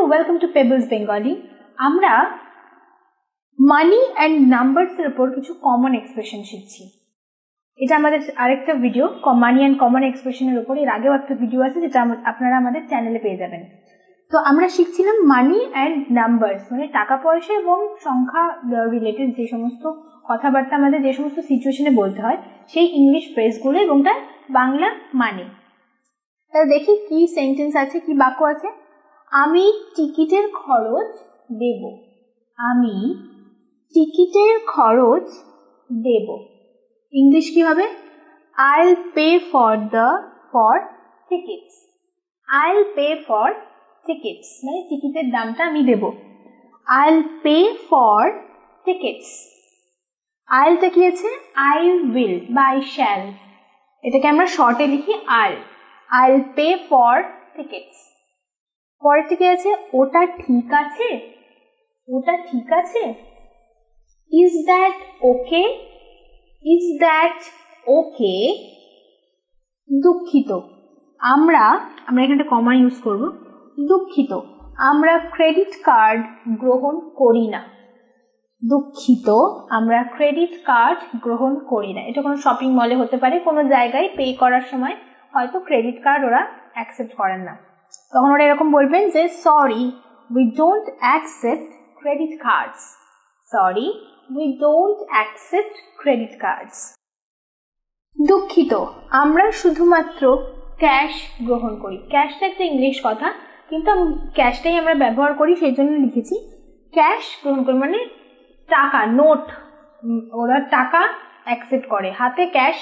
Welcome to pebbles Bengali. আমরা মানি and নাম্বারসের উপর কিছু কমন এক্সপ্রেশন শিখছি। এটা আমাদের আরেকটা ভিডিও মানি অ্যান্ড কমন এক্সপ্রেশনের উপর। এর আগেও একটা ভিডিও আছে যেটা আপনারা আমাদের চ্যানেলে পেয়ে যাবেন। তো আমরা শিখছিলাম মানি অ্যান্ড নাম্বারস, মানে টাকা পয়সা এবং সংখ্যা রিলেটেড যে সমস্ত কথাবার্তা আমাদের যে সমস্ত সিচুয়েশনে বলতে হয় সেই ইংলিশ ফ্রেজগুলো এবং তার বাংলা মানে। তাহলে দেখি কি সেন্টেন্স আছে, কি বাক্য আছে। আমি টিকিটের খরচ দেব। আমি টিকিটের খরচ দেব। ইংলিশ কি হবে? I'll pay for tickets. I'll pay for tickets, মানে টিকিটের দামটা আমি দেব। I'll pay for tickets. I'll টা কি আছে? I will বা I shall, এটাকে আমরা শর্টে লিখি I'll pay for tickets. পরেরটা কি আছে? ওটা ঠিক আছে। ওটা ঠিক আছে। Is that okay? Is that okay? দুঃখিত। আমরা এখানে কমা ইউজ করব। দুঃখিত, আমরা ক্রেডিট কার্ড গ্রহণ করি না। দুঃখিত, আমরা ক্রেডিট কার্ড গ্রহণ করি না। এটা কোনো শপিং মলে হতে পারে, কোনো জায়গায় পে করার সময় হয়তো ক্রেডিট কার্ড ওরা অ্যাকসেপ্ট করেন না, তখন ওরা এরকম বলবেন যে sorry, we don't accept credit cards. Sorry, we don't accept credit cards. দুঃখিত, আমরা শুধুমাত্র ক্যাশ গ্রহণ করি। ক্যাশটা একটা ইংলিশ কথা, কিন্তু ক্যাশটাই আমরা ব্যবহার করি, সেই জন্য লিখেছি ক্যাশ গ্রহণ করি, মানে টাকা, নোট। ওরা টাকা অ্যাকসেপ্ট করে, হাতে ক্যাশ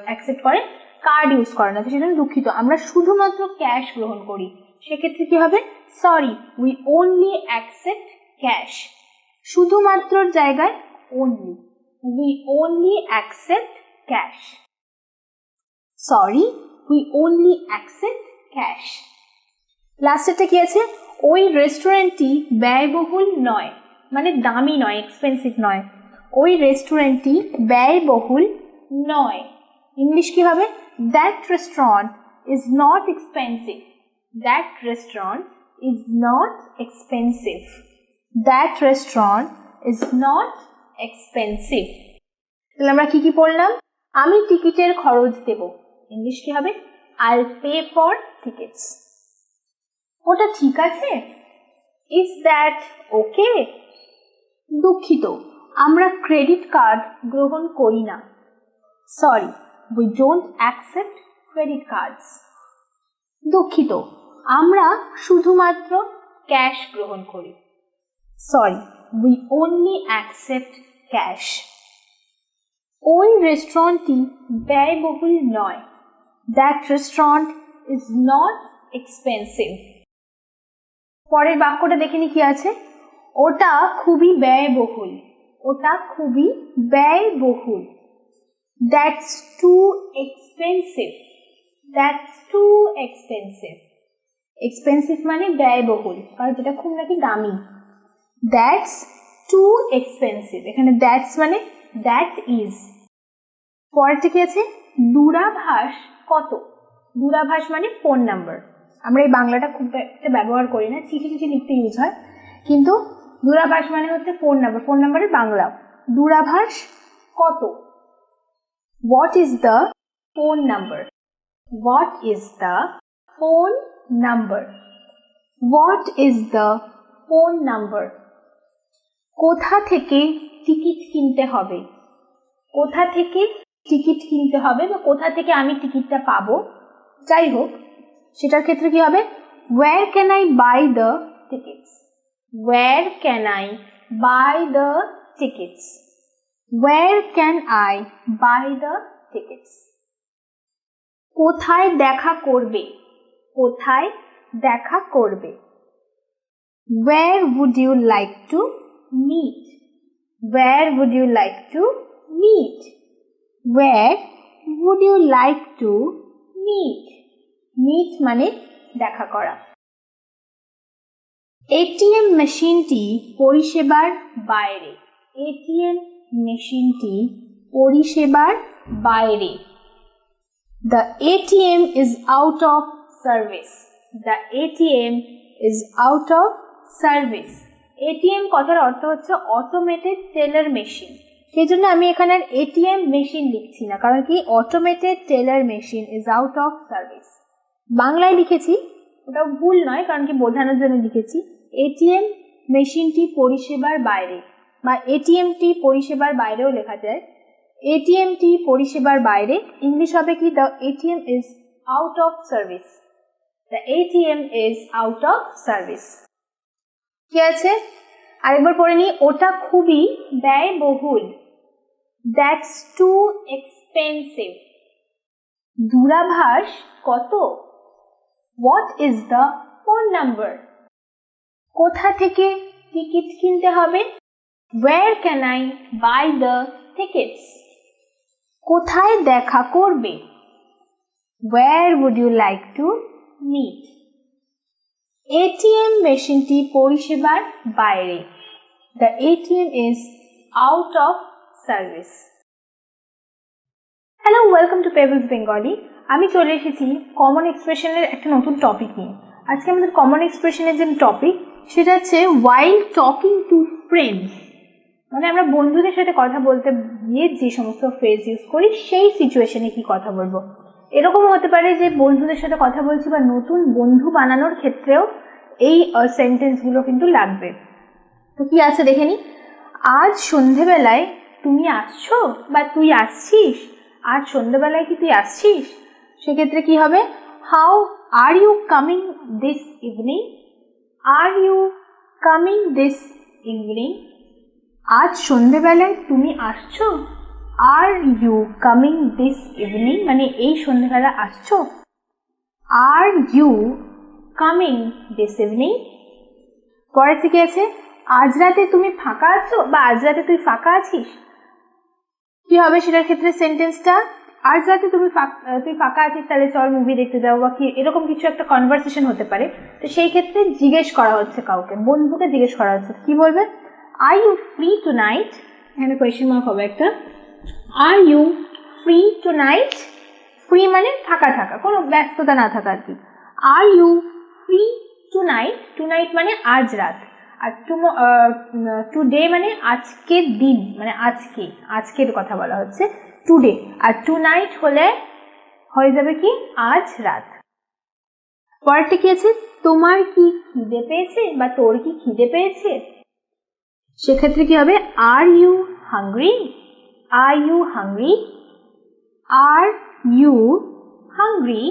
অ্যাকসেপ্ট করে, কার্ড ইউজ করে না। তো সেজন্য দুঃখিত, আমরা শুধুমাত্র ক্যাশ গ্রহণ করি। সেক্ষেত্রে কি হবে? Sorry, we only accept cash. শুধুমাত্র জায়গায় only, we only accept cash. Sorry, we only accept cash. লাস্টেরটা কি আছে? ওই রেস্টুরেন্টটি ব্যয়বহুল নয়, মানে দামি নয়, এক্সপেন্সিভ নয়। ওই রেস্টুরেন্টটি ব্যয়বহুল নয়। ইংলিশ কি হবে? That restaurant is not expensive. That restaurant is not expensive. That restaurant is not expensive. তাহলে আমরা কি কি পড়লাম? আমি টিকিটের খরচ দেব। ইংলিশ কি হবে? I'll pay for tickets. ওটা ঠিক আছে। Is that okay? দুঃখিত, আমরা ক্রেডিট কার্ড গ্রহণ করি না। Sorry, we don't accept credit cards. দুঃখিত, আমরা শুধুমাত্র ক্যাশ গ্রহণ করি। Sorry, we only accept cash. ওই রেস্টুরেন্টটি ব্যয়বহুল নয়। That restaurant is not expensive. পরের বাক্যটা দেখে নি কি আছে। ওটা খুবই ব্যয়বহুল। ওটা খুবই ব্যয়বহুল। That's too expensive. That's too expensive. Expensive মানে ব্যয়বহুল, কারণ যেটা খুব নাকি দামি। That's too expensive. এখানে that's মানে that is. পরেরটা কি আছে? দূরাভাষ কত? দূরাভাষ মানে ফোন নাম্বার। আমরা এই বাংলাটা খুব একটা ব্যবহার করি না, চিঠি লিখতে ইউজ হয়, কিন্তু দূরাভাষ মানে হচ্ছে ফোন নাম্বার। ফোন নাম্বারের বাংলা। দূরাভাষ কত? What is the phone number? What is the phone number? What is the phone number? কোথা থেকে টিকিট কিনতে হবে? কোথা থেকে টিকিট কিনতে হবে বা কোথা থেকে আমি টিকিটটা পাবো, যাই হোক, সেটার ক্ষেত্রে কি হবে? Where can I buy the tickets? Where can I buy the tickets? Where can I buy the tickets? কোথায় দেখা করবে? কোথায় দেখা করবে? Where would you like to meet? Where would you like to meet? Where would you like to meet? Meet মানে দেখা করা। ATM মেশিনটি পরিষেবার বাইরে। এটিএম মেশিনটি পরিষেবার বাইরে। The ATM is out of service. The ATM is out of service. ATM কথার অর্থ হচ্ছে অটোমেটেড টেলার মেশিন। সেই জন্য আমি এখানে আর ATM মেশিন লিখছি না, কারণ কি automated teller machine is out of service. বাংলায় লিখেছি, ওটা ভুল নয়, কারণ কি বোঝানোর জন্য লিখেছি। ATM মেশিনটি পরিষেবার বাইরে, বা ATMটি পরিষেবার বাইরেও লেখা যায়। ATMটি পরিষেবার বাইরে, ইংলিশ হবে কি the ATM is out of service. The ATM is out of service. কি আছে আরেকবার পড়ে নিই, ওটা খুবই ব্যয়বহুল। That's too expensive. দূরাভাষ কত? What is the phone number? কোথা থেকে টিকিট কিনতে হবে? Where can I buy the tickets? কোথায় দেখা করবে? Where would you like to meet? ATM মেশিনটি পরিষেবার বাইরে। The ATM is out of service. Hello, welcome to Pebbles Bengali. আমি চলে এসেছি কমন এক্সপ্রেশনের একটা নতুন টপিক নিয়ে। আজকে আমাদের কমন এক্সপ্রেশনের যে টপিক সেটা হচ্ছে while talking to friends, মানে আমরা বন্ধুদের সাথে কথা বলতে গিয়ে যে সমস্ত ফ্রেজ ইউজ করি সেই সিচুয়েশনে কি কথা বলবো। এরকম হতে পারে যে বন্ধুদের সাথে কথা বলছি বা নতুন বন্ধু বানানোর ক্ষেত্রেও এই সেন্টেন্সগুলো কিন্তু লাগবে। তো কি আছে দেখে নি, আজ সন্ধেবেলায় তুমি আসছো বা তুই আসছিস, আজ সন্ধেবেলায় কি তুই আসছিস? সেক্ষেত্রে কি হবে, how are you coming this evening? Are you coming this evening? আজ সন্ধেবেলায় তুমি আসছো? Are you coming this evening মানে এই সন্ধেবেলা আসছো? Are you coming this evening? পরের থেকে আছে, আজ রাতে তুমি ফাঁকা আছো বা আজ রাতে তুই ফাঁকা আছিস? কি হবে সেটার ক্ষেত্রে সেন্টেন্সটা, আজ রাতে তুই ফাঁকা আছিস, তাহলে চল মুভি দেখতে যাও বা কি এরকম কিছু একটা কনভারসেশন হতে পারে। তো সেই ক্ষেত্রে জিজ্ঞেস করা হচ্ছে কাউকে, বন্ধুকে জিজ্ঞেস করা হচ্ছে, কি বলবে, are you free tonight? এখানে কোয়েশ্চেন মার্ক হবে একটা। Are you free tonight? Free মানে ফাঁকা থাকা, কোনো ব্যস্ততা না থাকা আর কি। Are you free tonight? Tonight মানে আজ রাত, আর টুডে মানে আজকের দিন, মানে আজকের কথা বলা হচ্ছে টুডে, আর টু নাইট হলে হয়ে যাবে কি আজ রাত। পরেরটা কি আছে, তোমার কি খিদে পেয়েছে বা তোর কি খিদে পেয়েছে? সেক্ষেত্রে কি হবে, are you hungry? Are you hungry? Are you hungry?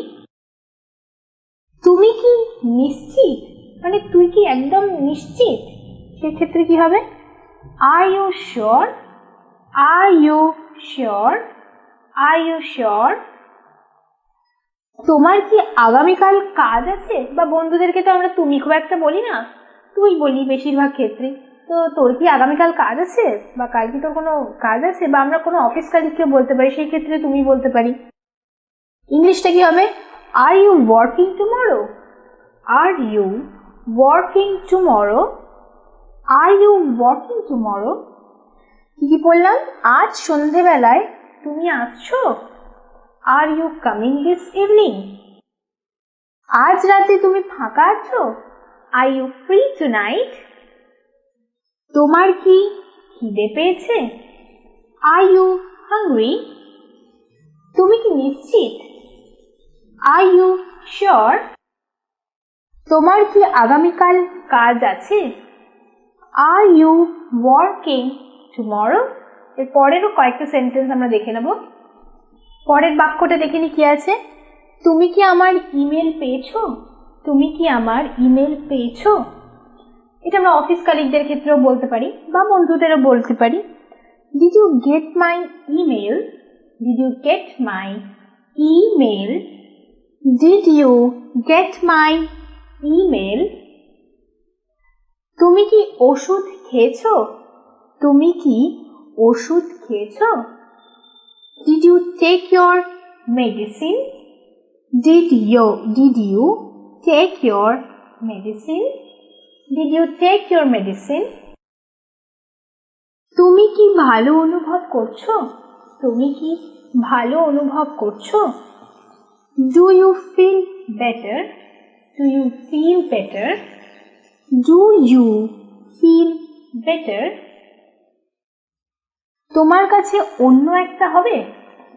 তুমি কি নিশ্চিত? মানে তুই কি একদম নিশ্চিত? সেক্ষেত্রে কি হবে, are you sure? Are you sure? Are you sure? তোমার কি আগামীকাল কাজ আছে? বা বন্ধুদেরকে তো আমরা তুমি খুব একটা বলি না, তুই বলি বেশিরভাগ ক্ষেত্রে। তো তোর কি আগামীকাল কাজ আছে বা কাল কি তোর কোনো কাজ আছে, বা আমরা কোনো অফিস কালিগকেও বলতে পারি, সেই ক্ষেত্রে তুমি বলতে পারি। ইংলিশটা কি হবে, are you working tomorrow? Are you working tomorrow? Are you working tomorrow? কি বললাম, আজ সন্ধেবেলায় তুমি আসছো? Are you coming this evening? আজ রাতে তুমি ফাঁকা আছো? Are you free tonight? তোমার কি খিদে পেয়েছে? Are you hungry? তুমি কি নিশ্চিত? Are you sure? তোমার কি আগামীকাল কাজ আছে? Are you working tomorrow? এর পরেরও কয়েকটা সেন্টেন্স আমরা দেখে নেব। পরের বাক্যটা দেখে নি কি আছে, তুমি কি আমার ইমেল পেয়েছো? তুমি কি আমার ইমেল পেয়েছো? এটা আমরা অফিস কালিগদের ক্ষেত্রেও বলতে পারি বা বন্ধুদেরও বলতে পারি। Did you get my email? Did you get my email? Did you get my email? তুমি কি ওষুধ খেয়েছো? তুমি কি ওষুধ খেয়েছো? Did you take your medicine? Did you take your medicine? Did you take your medicine? তুমি কি ভালো অনুভব করছো? তুমি কি ভালো অনুভব করছো? Do you feel better? Do you feel better? Do you feel better? তোমার কাছে অন্য একটা হবে?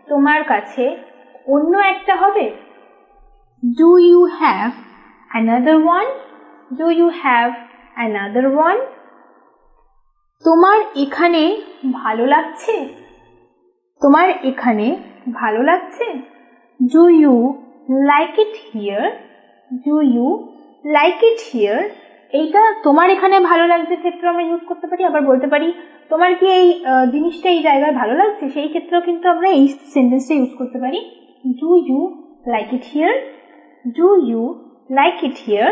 তোমার কাছে অন্য একটা হবে? Do you have another one? Do you have another one? তোমার এখানে ভালো লাগছে? তোমার এখানে ভালো লাগছে? Do you like it here? Do you like it here? এইটা তোমার এখানে ভালো লাগছে ক্ষেত্রে আমরা ইউজ করতে পারি, আবার বলতে পারি তোমার কি এই জিনিসটা এই জায়গায় ভালো লাগছে, সেই ক্ষেত্রেও কিন্তু আমরা এই সেন্টেন্সটা ইউজ করতে পারি। Do you like it here? Do you like it here?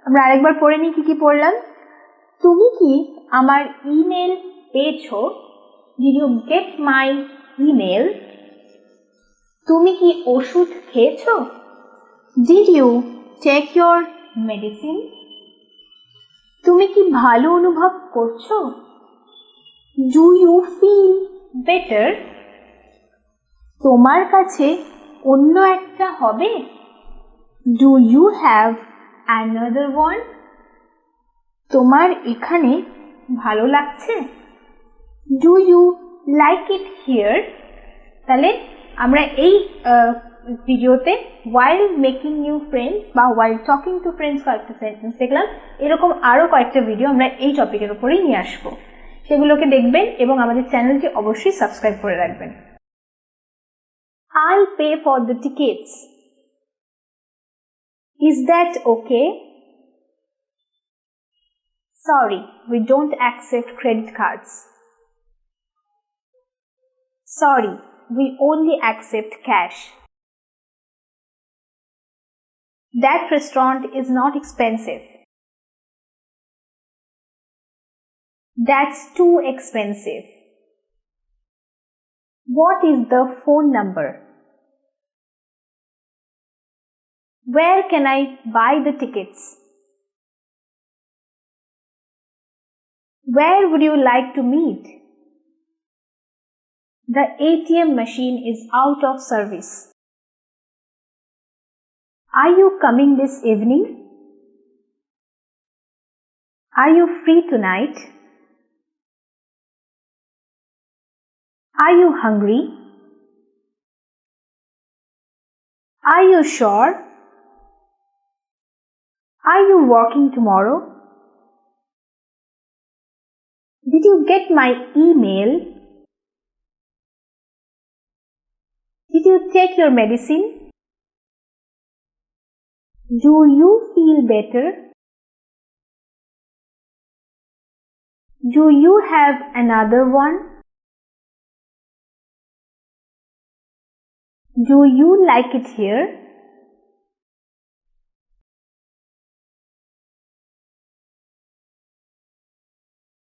আমরা আরেকবার পড়ে নিই, কি পড়লাম। তুমি কি আমার ইমেল পেয়েছো? Did you get my email? তুমি কি ওষুধ খেয়েছো? Did you take your medicine? তুমি কি ভালো অনুভব করছো? Do you feel better? তোমার কাছে অন্য একটা হবে? Do you have another one? তোমার এখানে ভালো লাগছে? Do you like it here? তাহলে আমরা এই ভিডিওতে while making new friends বা while talking to friends কয়েকটা সেন্টেন্স দেখলাম। এরকম আরো কয়েকটা ভিডিও আমরা এই টপিকের উপরেই নিয়ে আসবো, সেগুলোকে দেখবেন এবং আমাদের চ্যানেলটি অবশ্যই সাবস্ক্রাইব করে রাখবেন। I'll pay for the tickets. Is that okay? Sorry, we don't accept credit cards. Sorry, we only accept cash. That restaurant is not expensive. That's too expensive. What is the phone number? Where can I buy the tickets? Where would you like to meet? The ATM machine is out of service. Are you coming this evening? Are you free tonight? Are you hungry? Are you sure? Are you working tomorrow? Did you get my email? Did you take your medicine? Do you feel better? Do you have another one? Do you like it here?